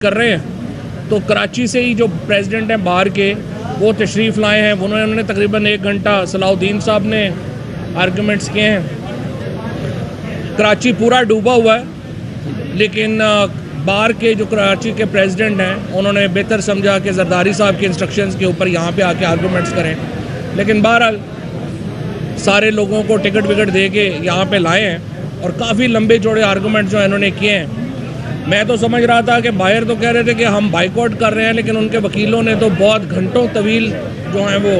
कर रहे हैं। तो कराची से ही जो प्रेसिडेंट हैं बाहर के, वो तशरीफ़ लाए हैं। उन्होंने तकरीबन 1 घंटा सलाउद्दीन साहब ने आर्गूमेंट्स किए हैं। कराची पूरा डूबा हुआ है, लेकिन बाहर के जो कराची के प्रेसिडेंट हैं उन्होंने बेहतर समझा कि जरदारी साहब के इंस्ट्रक्शंस के ऊपर यहाँ पे आके आर्गूमेंट्स करें। लेकिन बहरहाल सारे लोगों को टिकट विकट दे के यहाँ पे लाए हैं और काफ़ी लंबे चौड़े आर्गूमेंट्स जो इन्होंने किए हैं। मैं तो समझ रहा था कि बाहर तो कह रहे थे कि हम बाइकआउट कर रहे हैं, लेकिन उनके वकीलों ने तो बहुत घंटों तवील जो हैं वो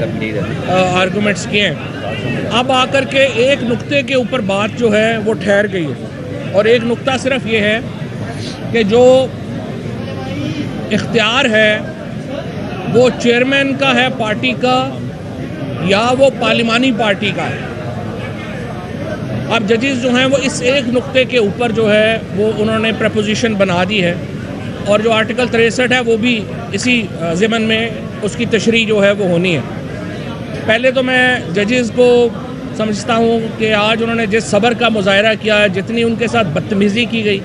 आर्गूमेंट्स किए हैं। अब आकर के एक नुक्ते के ऊपर बात जो है वो ठहर गई है, और एक नुक्ता सिर्फ ये है कि जो इख्तियार है वो चेयरमैन का है पार्टी का या वो पार्लिमानी पार्टी का है। अब जजेस जो हैं वो इस एक नुक्ते के ऊपर जो है वो उन्होंने प्रपोजिशन बना दी है, और जो आर्टिकल 63 है वो भी इसी ज़िमन में उसकी तशरीह जो है वो होनी है। पहले तो मैं जजेस को समझता हूँ कि आज उन्होंने जिस सब्र का मुजाहरा किया है, जितनी उनके साथ बदतमीज़ी की गई,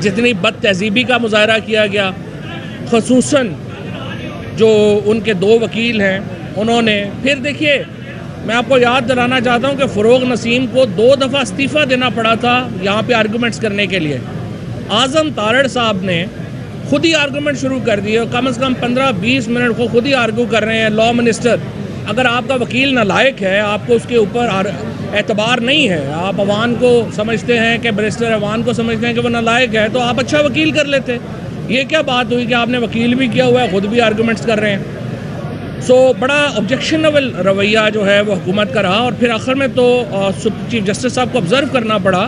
जितनी बदतहज़ीबी का मुजाहरा किया गया, ख़ुसूसन जो उनके 2 वकील हैं उन्होंने, फिर देखिए मैं आपको याद दिलाना चाहता हूं कि फ़रोग़ नसीम को 2 दफ़ा इस्तीफ़ा देना पड़ा था यहाँ पे आर्गूमेंट्स करने के लिए। आज़म तारड़ साहब ने खुद ही आर्गूमेंट शुरू कर दिए, कम से कम 15-20 मिनट को खुद ही आर्गू कर रहे हैं। लॉ मिनिस्टर, अगर आपका वकील नालायक है, आपको उसके ऊपर एतबार नहीं है, आप अवान को समझते हैं कि बैरिस्टर अवान को समझते हैं कि वो नालायक है, तो आप अच्छा वकील कर लेते। ये क्या बात हुई कि आपने वकील भी किया हुआ है, ख़ुद भी आर्गूमेंट्स कर रहे हैं। बड़ा ऑब्जेक्शनेबल रवैया जो है वो हुकूमत का रहा। और फिर आखिर में तो चीफ जस्टिस साहब को ऑब्ज़र्व करना पड़ा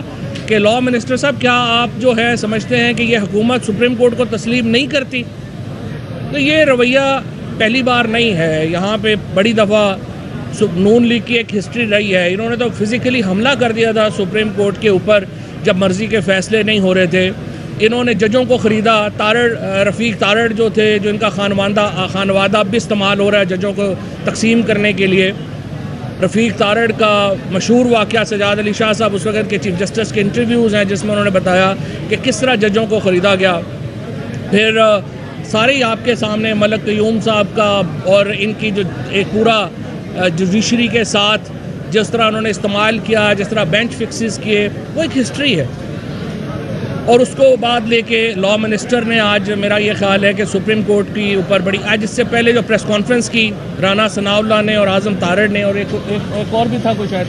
कि लॉ मिनिस्टर साहब, क्या आप जो है समझते हैं कि ये हुकूमत सुप्रीम कोर्ट को तस्लीम नहीं करती? तो ये रवैया पहली बार नहीं है। यहाँ पे बड़ी दफ़ा नून लीग की एक हिस्ट्री रही है। इन्होंने तो फिज़िकली हमला कर दिया था सुप्रीम कोर्ट के ऊपर जब मर्ज़ी के फ़ैसले नहीं हो रहे थे। इन्होंने जजों को ख़रीदा। रफ़ीक तारड़ जो थे, जो इनका खानवादा भी इस्तेमाल हो रहा है जजों को तकसीम करने के लिए। रफ़ीक तारड़ का मशहूर वाक़या सजाद अली शाह साहब उस वक़्त के चीफ जस्टिस के इंटरव्यूज़ हैं जिसमें उन्होंने बताया कि किस तरह जजों को ख़रीदा गया। फिर सारे ही आपके सामने मलक क़य्यूम साहब का और इनकी जो एक पूरा जुडिशरी के साथ जिस तरह उन्होंने इस्तेमाल किया, जिस तरह बेंच फिक्सेस किए, वो एक हिस्ट्री है। और उसको बाद लेके लॉ मिनिस्टर ने आज, मेरा ये ख्याल है कि सुप्रीम कोर्ट की ऊपर बड़ी, आज इससे पहले जो प्रेस कॉन्फ्रेंस की राना सनाउल्लाह ने और आज़म तारड़ ने और एक और भी था कोई शायद,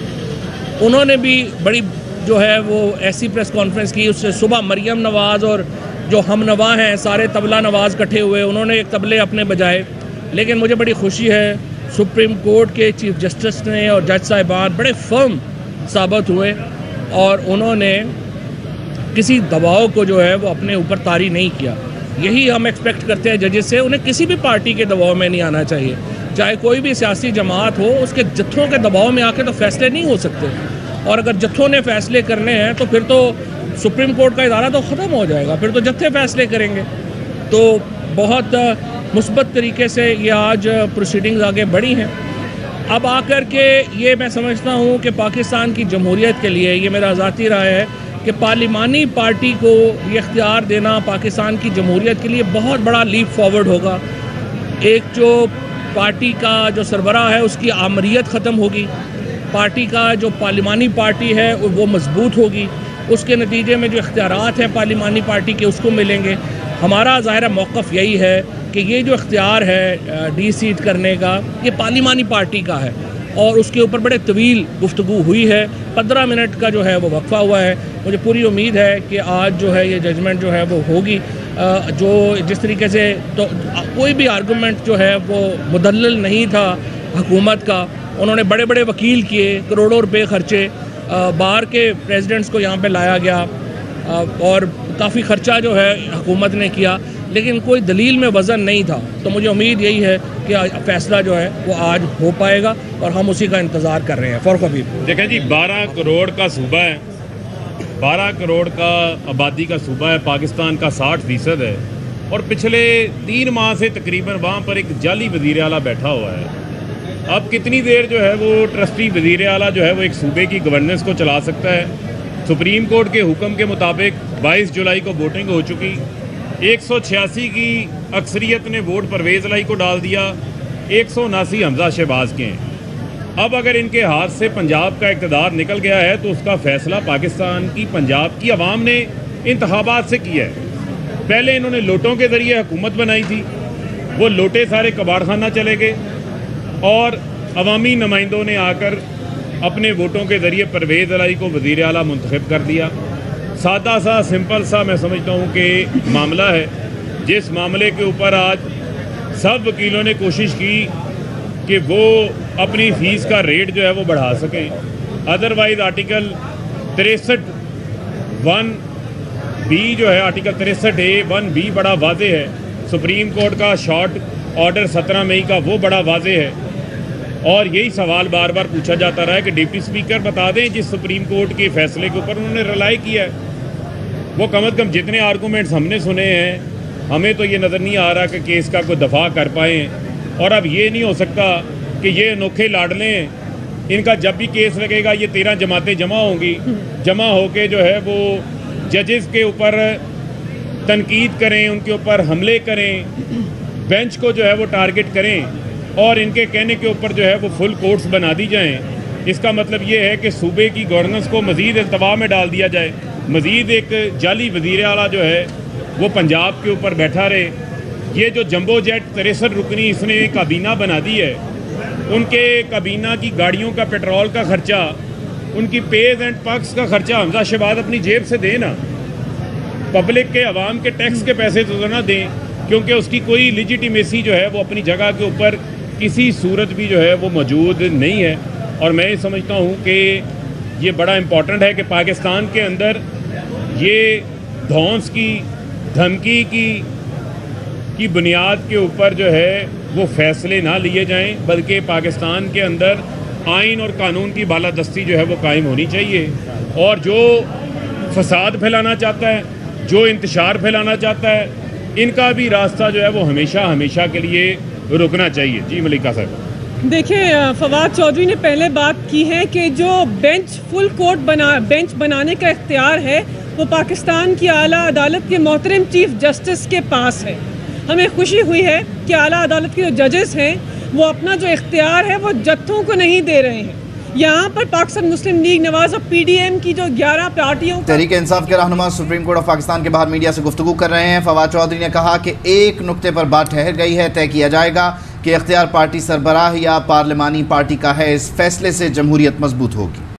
उन्होंने भी बड़ी जो है वो ऐसी प्रेस कॉन्फ्रेंस की। उससे सुबह मरियम नवाज़ और जो हम नवा हैं सारे तबला नवाज़ इकट्ठे हुए, उन्होंने एक तबले अपने बजाए। लेकिन मुझे बड़ी खुशी है सुप्रीम कोर्ट के चीफ जस्टिस ने और जज साहिबान बड़े फर्म साबित हुए और उन्होंने किसी दबाव को जो है वो अपने ऊपर तारी नहीं किया। यही हम एक्सपेक्ट करते हैं जजेस से। उन्हें किसी भी पार्टी के दबाव में नहीं आना चाहिए, चाहे कोई भी सियासी जमात हो, उसके जत्थों के दबाव में आके तो फैसले नहीं हो सकते। और अगर जत्थों ने फैसले करने हैं तो फिर तो सुप्रीम कोर्ट का इदारा तो ख़त्म हो जाएगा, फिर तो जत्थे फैसले करेंगे। तो बहुत मुस्बत तरीके से ये आज प्रोसीडिंग्स आगे बढ़ी हैं। अब आकर के ये मैं समझता हूँ कि पाकिस्तान की जमहूरियत के लिए, ये मेरा ज़ाती राय है कि पार्लिमानी पार्टी को ये इख्तियार देना पाकिस्तान की जमहूरियत के लिए बहुत बड़ा लीप फॉरवर्ड होगा। एक जो पार्टी का जो सरबराह है उसकी आमरीत ख़त्म होगी, पार्टी का जो पार्लिमानी पार्टी है वो मजबूत होगी, उसके नतीजे में जो इख्तियारात हैं पार्लिमानी पार्टी के उसको मिलेंगे। हमारा ज़ाहिर मौक़िफ़ यही है कि ये जो इख्तियार है डी-सीट करने का, ये पार्लिमानी पार्टी का है और उसके ऊपर बड़े तवील गुफ्तगू हुई है। 15 मिनट का जो है वो वक्फ़ा हुआ है। मुझे पूरी उम्मीद है कि आज जो है ये जजमेंट जो है वो होगी। जो जिस तरीके से तो कोई भी आर्गूमेंट जो है वो मुदल्लल नहीं था हुकूमत का। उन्होंने बड़े बड़े वकील किए, करोड़ों रुपए खर्चे, बाहर के प्रेसिडेंट्स को यहाँ पे लाया गया और काफ़ी ख़र्चा जो है हुकूमत ने किया, लेकिन कोई दलील में वज़न नहीं था। तो मुझे उम्मीद यही है कि फ़ैसला जो है वो आज हो पाएगा और हम उसी का इंतज़ार कर रहे हैं। फ़ारूक हबीब, देखें जी, 12 करोड़ का सूबा है, 12 करोड़ का आबादी का सूबा है, पाकिस्तान का 60% है और पिछले 3 माह से तकरीबन वहाँ पर एक जाली वज़ीर आला बैठा हुआ है। अब कितनी देर जो है वो ट्रस्टी वज़ीर आला जो है वो एक सूबे की गवर्नेंस को चला सकता है? सुप्रीम कोर्ट के हुक्म के मुताबिक 22 जुलाई को वोटिंग हो चुकी, 186 की अक्सरियत ने वोट परवेज़ इलाही को डाल दिया, 179 हमजा शहबाज के हैं। अब अगर इनके हाथ से पंजाब का इक़्तिदार निकल गया है तो उसका फ़ैसला पाकिस्तान की पंजाब की आवाम ने इंतखाबात से किया है। पहले इन्होंने लोटों के ज़रिए हुकूमत बनाई थी, वो लोटे सारे कबाड़खाना चले गए और अवामी नुमाइंदों ने आकर अपने वोटों के ज़रिए परवेज़ इलाही को वज़ीर आला मुंतखब कर दिया। सादा सा सिंपल सा मैं समझता हूँ कि मामला है, जिस मामले के ऊपर आज सब वकीलों ने कोशिश की कि वो अपनी फ़ीस का रेट जो है वो बढ़ा सकें। अदरवाइज़ आर्टिकल 63(1)(b) जो है, आर्टिकल 63(a)(1)(b) बड़ा वाज़े है। सुप्रीम कोर्ट का शॉर्ट ऑर्डर 17 मई का वो बड़ा वाज़े है और यही सवाल बार बार पूछा जाता रहा है कि डिप्टी स्पीकर बता दें जिस सुप्रीम कोर्ट के फैसले के ऊपर उन्होंने रिलाई किया है, वो कम अज़ कम जितने आर्गूमेंट्स हमने सुने हैं, हमें तो ये नज़र नहीं आ रहा कि केस का कोई दफा कर पाएँ। और अब ये नहीं हो सकता कि ये अनोखे लाडले, इनका जब भी केस लगेगा ये 13 जमातें जमा होंगी, जमा होके जो है वो जजेस के ऊपर तनकीद करें, उनके ऊपर हमले करें, बेंच को जो है वो टारगेट करें और इनके कहने के ऊपर जो है वो फुल कोर्ट्स बना दी जाएं। इसका मतलब ये है कि सूबे की गवर्नेंस को मज़ीद इल्तवा में डाल दिया जाए, मज़ीद एक जाली वज़ीर आला जो है वो पंजाब के ऊपर बैठा रहे। ये जो जंबो जेट 63 रुकनी इसने काबीना बना दी है, उनके काबीना की गाड़ियों का पेट्रोल का खर्चा, उनकी पेज एंड पर्क्स का खर्चा हमजा शहबाज अपनी जेब से देना, पब्लिक के अवाम के टैक्स के पैसे तो ना दें, क्योंकि उसकी कोई लिजिटिमेसी जो है वो अपनी जगह के ऊपर किसी सूरत भी जो है वो मौजूद नहीं है। और मैं समझता हूँ कि ये बड़ा इम्पॉर्टेंट है कि पाकिस्तान के अंदर ये धौंस की धमकी की बुनियाद के ऊपर जो है वो फैसले ना लिए जाएं, बल्कि पाकिस्तान के अंदर आइन और कानून की बालादस्ती जो है वो कायम होनी चाहिए। और जो फसाद फैलाना चाहता है, जो इंतशार फैलाना चाहता है, इनका भी रास्ता जो है वो हमेशा हमेशा के लिए रुकना चाहिए। जी मलिका साहब। देखिए, फवाद चौधरी ने पहले बात की है कि जो फुल कोर्ट बेंच बनाने का इख्तियार है वो पाकिस्तान की आला अदालत के मोहतरम चीफ जस्टिस के पास है। हमें खुशी हुई है कि आला अदालत के जो जजेस हैं वो अपना जो इख्तियार है वो जत्थों को नहीं दे रहे हैं। यहाँ पर पाकिस्तान मुस्लिम लीग नवाज और PDM की जो 11 पार्टियों, तहरीक इंसाफ के रहनुमा सुप्रीम कोर्ट ऑफ पाकिस्तान के बाहर मीडिया से गुफ्तगू कर रहे हैं। फवाद चौधरी ने कहा कि एक नुक्ते पर बात ठहर गई है, तय किया जाएगा कि इख्तियार पार्टी सरबराह या पार्लिमानी पार्टी का है। इस फैसले से जमहूरियत मजबूत होगी।